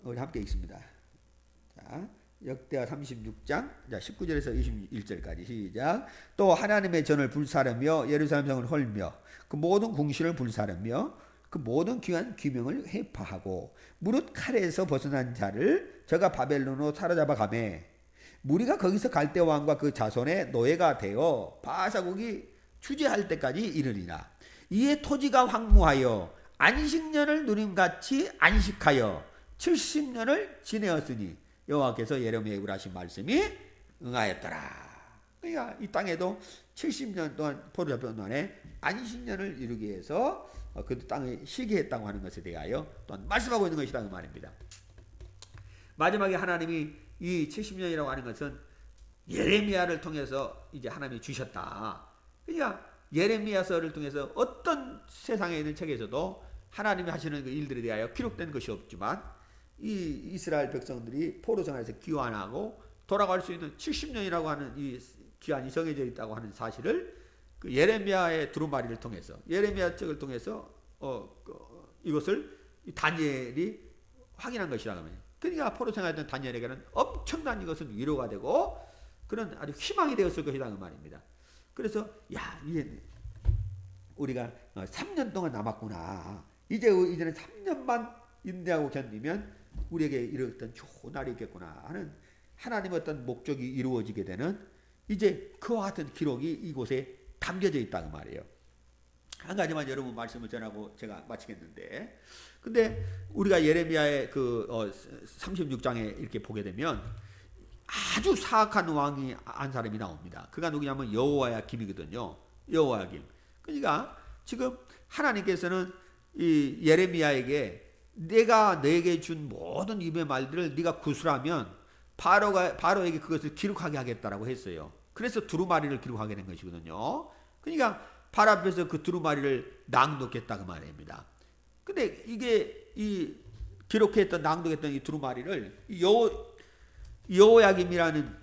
우리 함께 읽습니다. 자, 역대하 36장 자 19절에서 21절까지 시작. 또 하나님의 전을 불사르며 예루살렘 성을 헐며 그 모든 궁실을 불사르며 그 모든 귀한 귀명을 회파하고 무릇 칼에서 벗어난 자를 저가 바벨론으로 사로잡아 가매 무리가 거기서 갈대 왕과 그 자손의 노예가 되어 바사국이 주재할 때까지 이르리라. 이에 토지가 황무하여 안식년을 누림같이 안식하여 70년을 지내었으니 여호와께서 예레미야에게 우라신 말씀이 응하였더라. 그러니까 이 땅에도 70년 동안 포로 잡혀온 동안에 안식년을 이루기 위해서 그 땅을 쉬게 했다고 하는 것에 대하여 또한 말씀하고 있는 것이다 그 말입니다. 마지막에 하나님이 이 70년이라고 하는 것은 예레미야를 통해서 이제 하나님이 주셨다. 그러니까 예레미야서를 통해서 어떤 세상에 있는 책에서도 하나님이 하시는 그 일들에 대하여 기록된 것이 없지만 이 이스라엘 백성들이 포로 생활에서 귀환하고 돌아갈 수 있는 70년이라고 하는 이 기한이 정해져 있다고 하는 사실을 그 예레미야의 두루마리를 통해서 예레미야 책을 통해서 이것을 다니엘이 확인한 것이라고 합니다. 그러니까 포로 생활했던 다니엘에게는 엄청난 이것은 위로가 되고 그런 아주 희망이 되었을 것이다 그 말입니다. 그래서 이제 우리가 3년 동안 남았구나. 이제는 3년만 인내하고 견디면 우리에게 이렇던 좋은 날이 있겠구나 하는 하나님의 어떤 목적이 이루어지게 되는 이제 그와 같은 기록이 이곳에 담겨져 있다는 말이에요. 한 가지만 여러분 말씀을 전하고 제가 마치겠는데, 근데 우리가 예레미야의 그 36장에 이렇게 보게 되면 아주 사악한 왕이 한 사람이 나옵니다. 그가 누구냐면 여호야김이거든요. 여호야김. 그러니까 지금 하나님께서는 이 예레미야에게 내가 내게 준 모든 입의 말들을 네가 구술하면 바로에게 그것을 기록하게 하겠다라고 했어요. 그래서 두루마리를 기록하게 된 것이거든요. 그러니까 발 앞에서 그 두루마리를 낭독했다 그 말입니다. 근데 이게 이 기록했던 낭독했던 이 두루마리를 여호야김이라는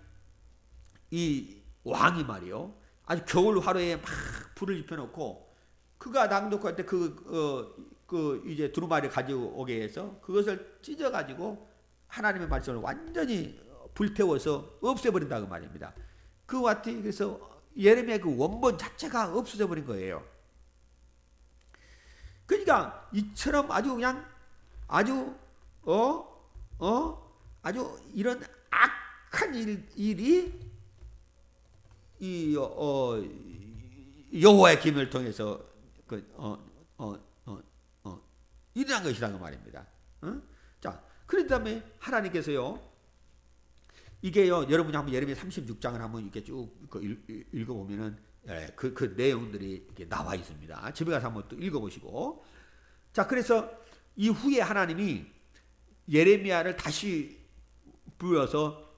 이 왕이 말이요, 아주 겨울 하루에 막 불을 입혀놓고 그가 낭독할 때 이제 두루마리를 가지고 오게 해서 그것을 찢어가지고 하나님의 말씀을 완전히 불태워서 없애버린다 그 말입니다. 그와 같이 그래서 예레미야의 그 원본 자체가 없어져 버린 거예요. 그러니까 이처럼 아주 그냥 아주 이런 악한 일이 이 여호와의 김을 통해서 일어난 것이라는 말입니다. 자, 그런 다음에 하나님께서요, 이게요, 여러분이 한번 예레미야 36장을 한번 이렇게 쭉 읽어보면은 그 내용들이 이렇게 나와 있습니다. 집에 가서 한번 또 읽어보시고. 자, 그래서 이후에 하나님이 예레미야를 다시 불러서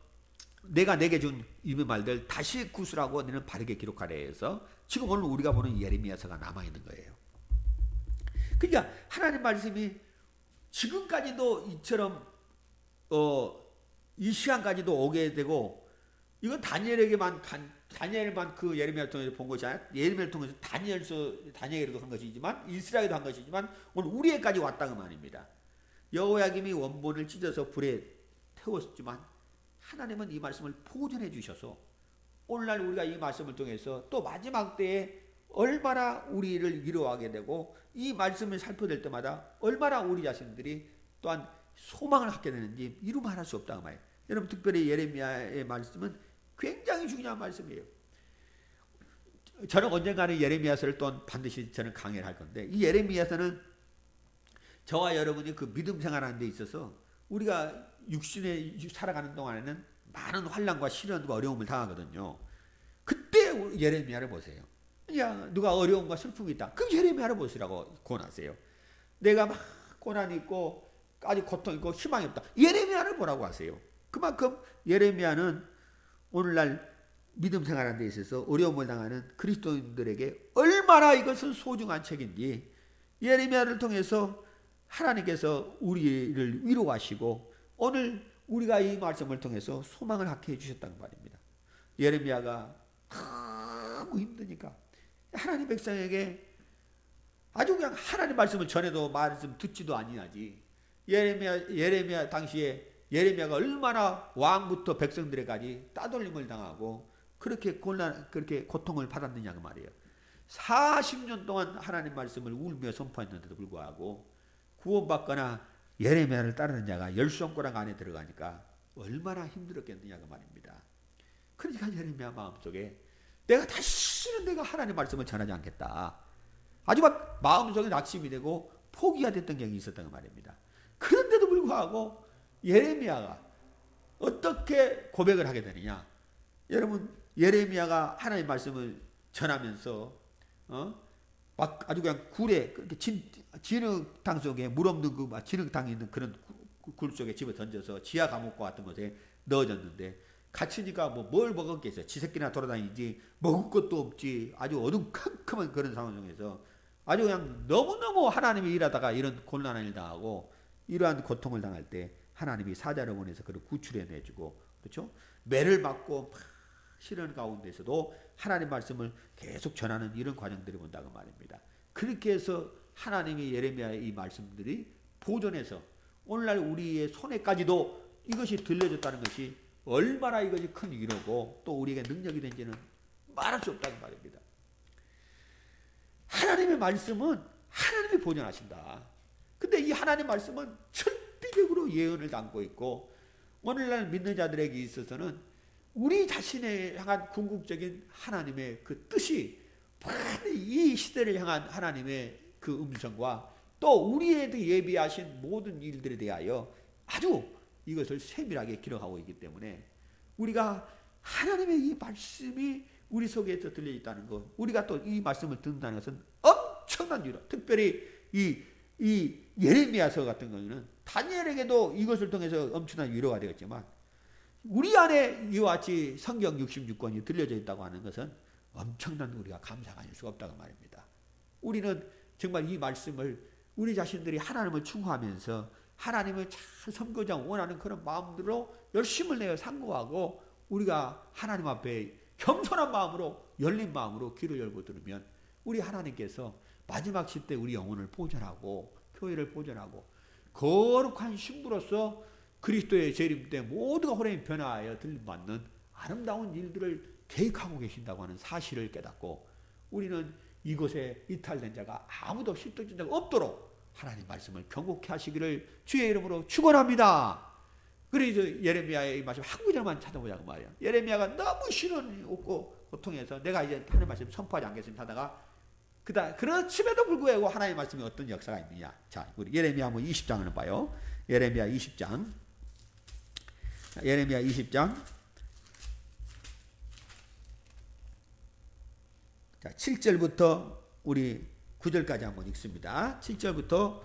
내가 내게 준 이미 말들 다시 구술하고 너는 바르게 기록하라 해서 지금 오늘 우리가 보는 예레미야서가 남아있는 거예요. 그러니까 하나님 말씀이 지금까지도 이처럼 이 시간까지도 오게 되고 이건 다니엘만 그 예레미야를 통해서 본 것이 아니라 예레미야를 통해서 다니엘에도 한 것이지만 이스라엘도 한 것이지만 오늘 우리에까지 왔다는 말입니다. 여호야김이 원본을 찢어서 불에 태웠지만 하나님은 이 말씀을 보존해 주셔서 오늘날 우리가 이 말씀을 통해서 또 마지막 때에 얼마나 우리를 위로하게 되고 이 말씀을 살펴낼 때마다 얼마나 우리 자신들이 또한 소망을 갖게 되는지 이루 말할 수 없다고 말이에요. 여러분 특별히 예레미야의 말씀은 굉장히 중요한 말씀이에요. 저는 언젠가는 예레미야서를 또 반드시 저는 강의를 할 건데 이 예레미야서는 저와 여러분이 그 믿음 생활하는 데 있어서 우리가 육신에 살아가는 동안에는 많은 환난과 시련과 어려움을 당하거든요. 그때 예레미야를 보세요. 야, 누가 어려움과 슬픔이 있다. 그럼 예레미야를 보시라고 권하세요. 내가 막 고난이 있고 아직 고통이 있고 희망이 없다. 예레미야를 보라고 하세요. 그만큼 예레미야는 오늘날 믿음 생활하는 데 있어서 어려움을 당하는 그리스도인들에게 얼마나 이것은 소중한 책인지 예레미야를 통해서 하나님께서 우리를 위로하시고 오늘 우리가 이 말씀을 통해서 소망을 갖게 해주셨다는 말입니다. 예레미야가 너무 힘드니까 하나님 백성에게 아주 그냥 하나님 말씀을 전해도 말씀 듣지도 아니하지. 예레미야 당시에 예레미야가 얼마나 왕부터 백성들에까지 따돌림을 당하고 그렇게 고통을 받았느냐 그 말이에요. 40년 동안 하나님 말씀을 울며 선포했는데도 불구하고 구원받거나 예레미야를 따르는 자가 10손가락 안에 들어가니까 얼마나 힘들었겠느냐 그 말입니다. 그러니까 예레미야 마음속에 내가 하나님 말씀을 전하지 않겠다. 아주 막 마음속에 낙심이 되고 포기가 됐던 경이 있었던 그 말입니다. 그런데도 불구하고 예레미야가 어떻게 고백을 하게 되느냐. 여러분 예레미야가 하나님 말씀을 전하면서 막 아주 그냥 굴에 진흙탕 속에 물 없는 그 진흙탕이 있는 그런 굴 속에 집어 던져서 지하 감옥과 같은 곳에 넣어졌는데 갇히니까 뭘 먹었겠어요. 지새끼나 돌아다니지 먹을 것도 없지. 아주 어둠컴컴한 그런 상황 중에서 아주 그냥 너무너무 하나님이 일하다가 이런 곤란한 일 당하고 이러한 고통을 당할 때 하나님이 사자를 보내서 그를 구출해 내주고 그렇죠? 매를 맞고 시련 가운데서도 하나님 말씀을 계속 전하는 이런 과정들이 온다고 말입니다. 그렇게 해서 하나님이 예레미야의 이 말씀들이 보존해서 오늘날 우리의 손에까지도 이것이 들려졌다는 것이 얼마나 이것이 큰 위로고 또 우리에게 능력이 된지는 말할 수 없다는 말입니다. 하나님의 말씀은 하나님이 보존하신다. 근데 이 하나님 말씀은 절대적으로 예언을 담고 있고 오늘날 믿는 자들에게 있어서는 우리 자신에 향한 궁극적인 하나님의 그 뜻이 이 시대를 향한 하나님의 그 음성과 또 우리에게 예비하신 모든 일들에 대하여 아주 이것을 세밀하게 기록하고 있기 때문에 우리가 하나님의 이 말씀이 우리 속에서 들려 있다는 것, 우리가 또 이 말씀을 듣는다는 것은 엄청난 위로. 특별히 이 예레미야서 같은 경우는 다니엘에게도 이것을 통해서 엄청난 위로가 되었지만 우리 안에 이와 같이 성경 66권이 들려져 있다고 하는 것은 엄청난 우리가 감사가 아닐 수가 없다고 말입니다. 우리는 정말 이 말씀을 우리 자신들이 하나님을 충고하면서 하나님을 잘 섬기자 원하는 그런 마음으로 열심을 내어 상고하고 우리가 하나님 앞에 겸손한 마음으로 열린 마음으로 귀를 열고 들으면 우리 하나님께서 마지막 시대 우리 영혼을 보존하고 교회를 보존하고 거룩한 신부로서 그리스도의 재림 때 모두가 호련히 변화하여 들림받는 아름다운 일들을 계획하고 계신다고 하는 사실을 깨닫고 우리는 이곳에 이탈된 자가 아무도 실득된 자가 없도록 하나님 말씀을 경고케 하시기를 주의 이름으로 축원합니다. 그래서 예레미야의 말씀 한 구절만 찾아보자고 말이야. 예레미야가 너무 시련이 없고 고통해서 내가 이제 하나님 말씀 선포하지 않겠습니다 하다가 그렇음에도 불구하고 하나님의 말씀이 어떤 역사가 있느냐. 자, 우리 예레미야 한번 20장을 봐요. 예레미야 20장. 예레미야 20장. 자, 7절부터 우리 9절까지 한번 읽습니다. 7절부터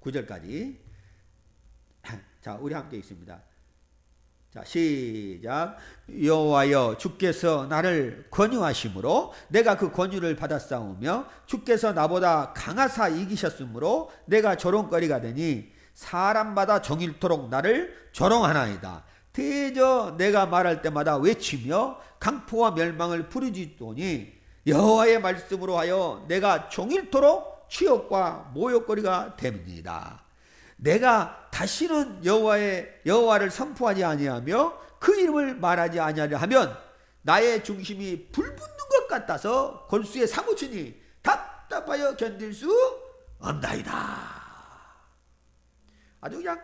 9절까지. 자, 우리 함께 읽습니다. 자, 시작. 여호와여 주께서 나를 권유하심으로 내가 그 권유를 받았사오며 주께서 나보다 강하사 이기셨으므로 내가 조롱거리가 되니 사람마다 정일토록 나를 조롱하나이다. 대저 내가 말할 때마다 외치며 강포와 멸망을 부르짖더니 여호와의 말씀으로 하여 내가 종일토록 치욕과 모욕거리가 됩니다. 내가 다시는 여호와를 선포하지 아니하며 그 이름을 말하지 아니하려 하면 나의 중심이 불붙는 것 같아서 골수에 사무치니 답답하여 견딜 수 없나이다. 아주 그냥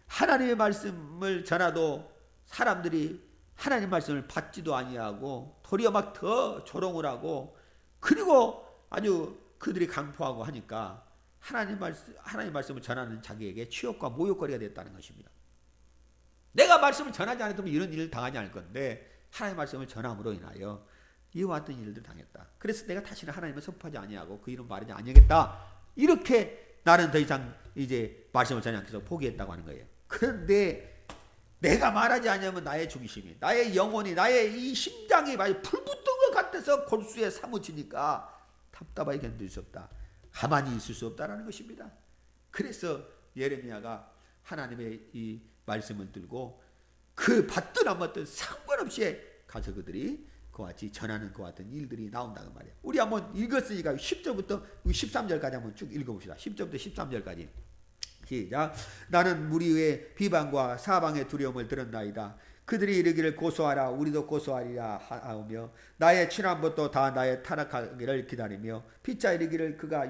하나님의 말씀을 전하도 사람들이 하나님 말씀을 받지도 아니하고 도리어 막 더 조롱을 하고 그리고 아주 그들이 강포하고 하니까 하나님 말씀을 전하는 자기에게 치욕과 모욕거리가 됐다는 것입니다. 내가 말씀을 전하지 않았다면 이런 일을 당하지 않을 건데 하나님 말씀을 전함으로 인하여 이와 같은 일들을 당했다. 그래서 내가 다시는 하나님을 선포하지 아니하고 그 이름 말하지 아니하겠다. 이렇게 나는 더 이상 이제 말씀을 전하지 않겠다고 포기했다고 하는 거예요. 그런데 내가 말하지 않으면 나의 중심이, 나의 영혼이, 나의 이 심장이 불붙은 것 같아서 골수에 사무치니까 답답하게 견딜 수 없다. 가만히 있을 수 없다라는 것입니다. 그래서 예레미야가 하나님의 이 말씀을 들고 그 받든 안 받든 상관없이 가서 그들이 그와 같이 전하는 그와 같은 일들이 나온다는 말이에요. 우리 한번 읽었으니까 10절부터 13절까지 한번 쭉 읽어봅시다. 10절부터 13절까지 시작. 나는 무리의 비방과 사방의 두려움을 들었나이다. 그들이 이르기를 고소하라 우리도 고소하리라 하오며 나의 친함부터 다 나의 타락하기를 기다리며 피차 이르기를 그가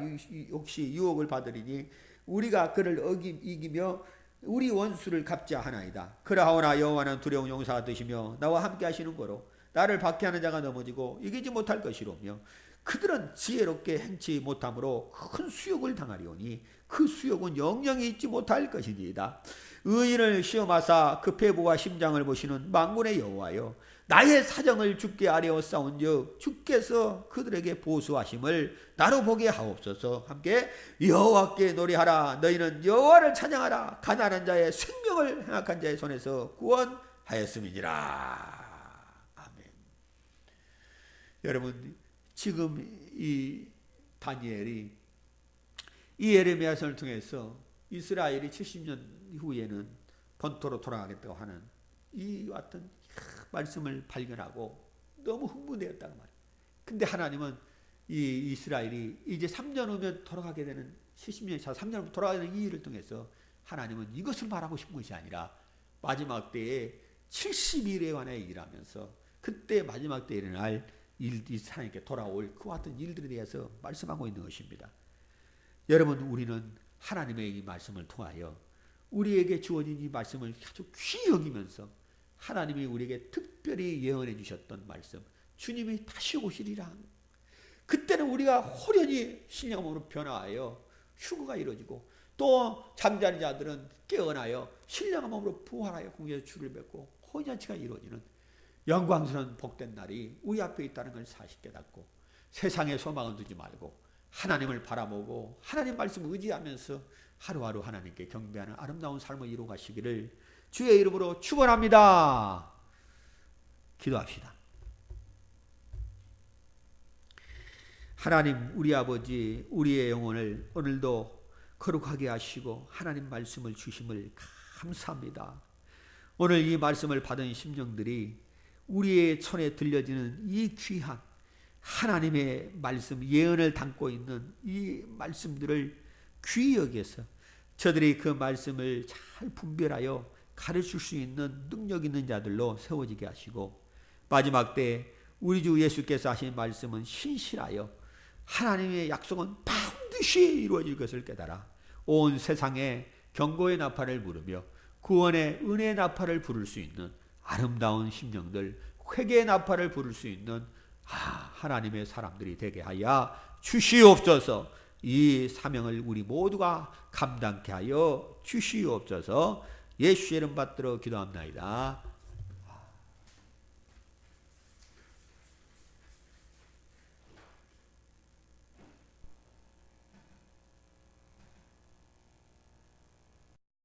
혹시 유혹을 받으리니 우리가 그를 이기며 우리 원수를 갚자 하나이다. 그러하오나 여호와는 두려운 용사가 되시며 나와 함께 하시는 거로 나를 박해하는 자가 넘어지고 이기지 못할 것이로며 그들은 지혜롭게 행치 못함으로 큰 수욕을 당하리오니 그 수욕은 영영이 있지 못할 것이니이다. 의인을 시험하사 그 배부와 심장을 보시는 만군의 여호와여 나의 사정을 주께 아뢰었사온즉 주께서 그들에게 보수하심을 나로 보게 하옵소서. 함께 여호와께 노래하라. 너희는 여호와를 찬양하라. 가난한 자의 생명을 행악한 자의 손에서 구원하였음이니라. 아멘. 여러분 지금 이 다니엘이 이 예레미야서를 통해서 이스라엘이 70년 후에는 본토로 돌아가겠다고 하는 이 같은 말씀을 발견하고 너무 흥분되었다고 말이에요. 근데 하나님은 이 이스라엘이 이제 3년 후면 돌아가게 되는 70년이 차 3년 후면 돌아가게 되는 이 일을 통해서 하나님은 이것을 말하고 싶은 것이 아니라 마지막 때에 70일에 관해 일하면서 그때 마지막 때에 일어날 이 사람에게 돌아올 그와 같은 일들에 대해서 말씀하고 있는 것입니다. 여러분 우리는 하나님의 이 말씀을 통하여 우리에게 주어진 이 말씀을 아주 귀히 여기면서 하나님이 우리에게 특별히 예언해 주셨던 말씀 주님이 다시 오시리라. 그때는 우리가 호련히 신령한 몸으로 변화하여 휴거가 이루어지고 또 잠자는 자들은 깨어나여 신령한 몸으로 부활하여 공중에서 주를 뵙고 혼연치가 이루어지는 영광스러운 복된 날이 우리 앞에 있다는 걸 사실 깨닫고 세상에 소망을 두지 말고 하나님을 바라보고 하나님 말씀을 의지하면서 하루하루 하나님께 경배하는 아름다운 삶을 이루어 가시기를 주의 이름으로 축원합니다. 기도합시다. 하나님 우리 아버지 우리의 영혼을 오늘도 거룩하게 하시고 하나님 말씀을 주심을 감사합니다. 오늘 이 말씀을 받은 심령들이 우리의 손에 들려지는 이 귀한 하나님의 말씀 예언을 담고 있는 이 말씀들을 귀히 여겨서 저들이 그 말씀을 잘 분별하여 가르칠 수 있는 능력 있는 자들로 세워지게 하시고 마지막 때 우리 주 예수께서 하신 말씀은 신실하여 하나님의 약속은 반드시 이루어질 것을 깨달아 온 세상에 경고의 나팔을 부르며 구원의 은혜의 나팔을 부를 수 있는 아름다운 심령들 회개의 나팔을 부를 수 있는 하나님의 사람들이 되게 하여 주시옵소서. 이 사명을 우리 모두가 감당케 하여 주시옵소서. 예수의 이름 받들어 기도합나이다.